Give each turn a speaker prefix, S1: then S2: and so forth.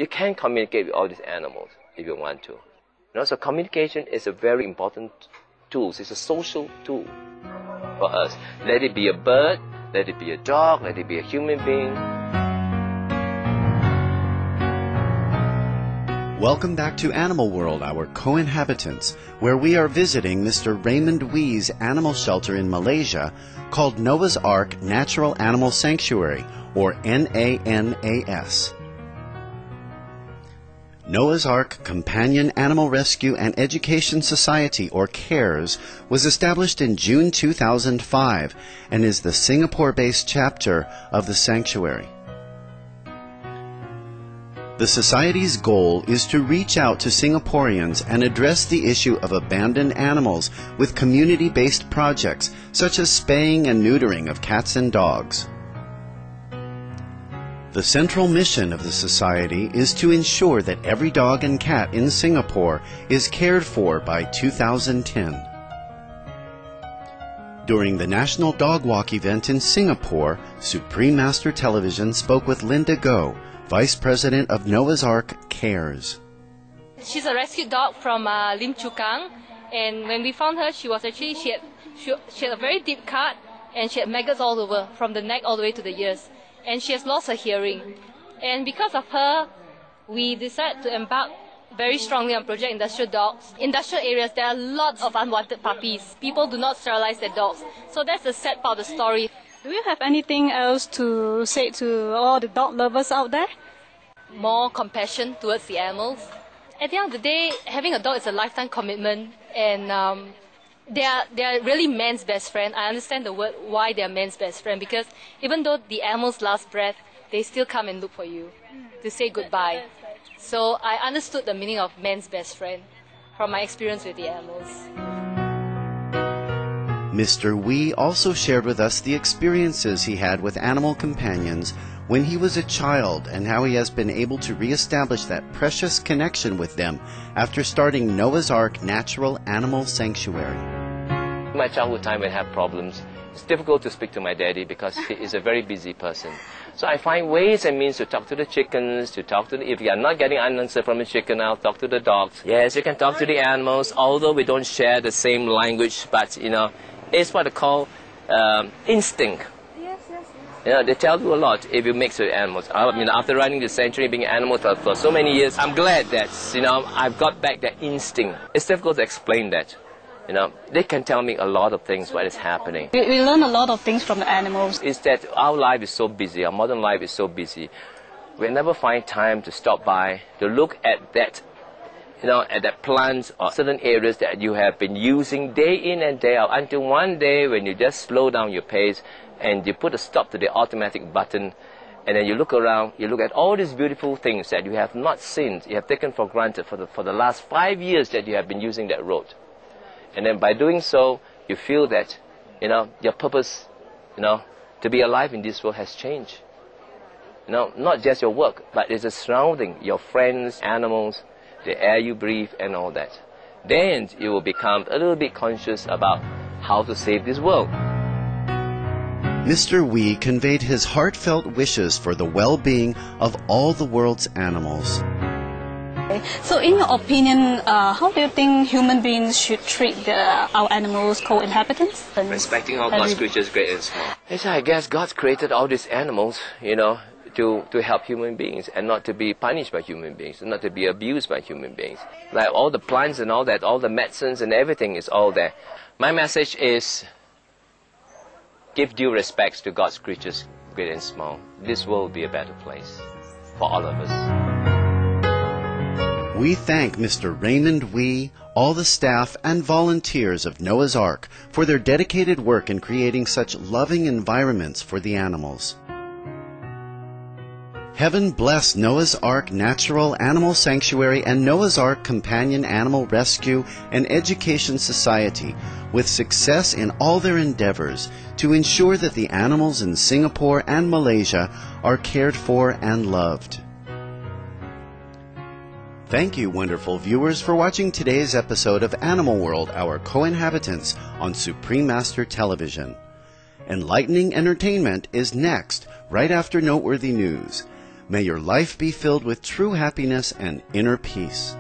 S1: You can communicate with all these animals if you want to. So communication is a very important tool. It's a social tool for us. Let it be a bird, let it be a dog, let it be a human being.
S2: Welcome back to Animal World, our co-inhabitants, where we are visiting Mr. Raymond Wee's animal shelter in Malaysia called Noah's Ark Natural Animal Sanctuary, or NANAS. Noah's Ark Companion Animal Rescue and Education Society, or CARES, was established in June 2005 and is the Singapore-based chapter of the sanctuary. The Society's goal is to reach out to Singaporeans and address the issue of abandoned animals with community-based projects such as spaying and neutering of cats and dogs. The central mission of the Society is to ensure that every dog and cat in Singapore is cared for by 2010. During the National Dog Walk event in Singapore, Supreme Master Television spoke with Linda Goh, Vice President of Noah's Ark CARES.
S3: She's a rescued dog from Lim Chu Kang, and when we found her, she had a very deep cut, and she had maggots all over, from the neck all the way to the ears, and she has lost her hearing. And because of her, we decided to embark very strongly on Project Industrial Dogs. Industrial areas, there are lots of unwanted puppies. People do not sterilize their dogs, so that's the sad part of the story.
S4: Do you have anything else to say to all the dog lovers out there?
S3: More compassion towards the animals. At the end of the day, having a dog is a lifetime commitment, and they are really man's best friend. I understand the word why they are man's best friend, because even though the animal's last breath, they still come and look for you to say goodbye. So I understood the meaning of man's best friend from my experience with the animals.
S2: Mr. Wee also shared with us the experiences he had with animal companions when he was a child and how he has been able to reestablish that precious connection with them after starting Noah's Ark Natural Animal Sanctuary.
S1: In my childhood time, when I have problems, it's difficult to speak to my daddy because he is a very busy person. So I find ways and means to talk to the chickens, if you are not getting an answer from the chicken, I'll talk to the dogs. Yes, you can talk to the animals, although we don't share the same language, but it's what they call instinct. Yes. They tell you a lot if you mix with animals. After running the sanctuary, being animals for so many years, I'm glad that I've got back that instinct. It's difficult to explain that. They can tell me a lot of things what is happening.
S4: We learn a lot of things from the animals.
S1: It's that our life is so busy, our modern life is so busy. We never find time to stop by, to look at that at that plants or certain areas that you have been using day in and day out, until one day when you just slow down your pace and you put a stop to the automatic button, and then you look around, you look at all these beautiful things that you have not seen, you have taken for granted for the last 5 years that you have been using that road. And then by doing so, you feel that, your purpose, to be alive in this world has changed. Not just your work, but it's the surrounding, your friends, animals, the air you breathe and all that. Then you will become a little bit conscious about how to save this world.
S2: Mr. Wee conveyed his heartfelt wishes for the well-being of all the world's animals.
S4: So in your opinion, how do you think human beings should treat our animals, co-inhabitants?
S1: Respecting all God's creatures, great and small. I guess God created all these animals, to help human beings and not to be punished by human beings, not to be abused by human beings. Like all the plants and all that, all the medicines and everything is all there. My message is, give due respects to God's creatures, great and small. This world will be a better place for all of us.
S2: We thank Mr. Raymond Wee, all the staff and volunteers of Noah's Ark for their dedicated work in creating such loving environments for the animals. Heaven bless Noah's Ark Natural Animal Sanctuary and Noah's Ark Companion Animal Rescue and Education Society with success in all their endeavors to ensure that the animals in Singapore and Malaysia are cared for and loved. Thank you, wonderful viewers, for watching today's episode of Animal World, Our Co-Inhabitants on Supreme Master Television. Enlightening entertainment is next, right after noteworthy news. May your life be filled with true happiness and inner peace.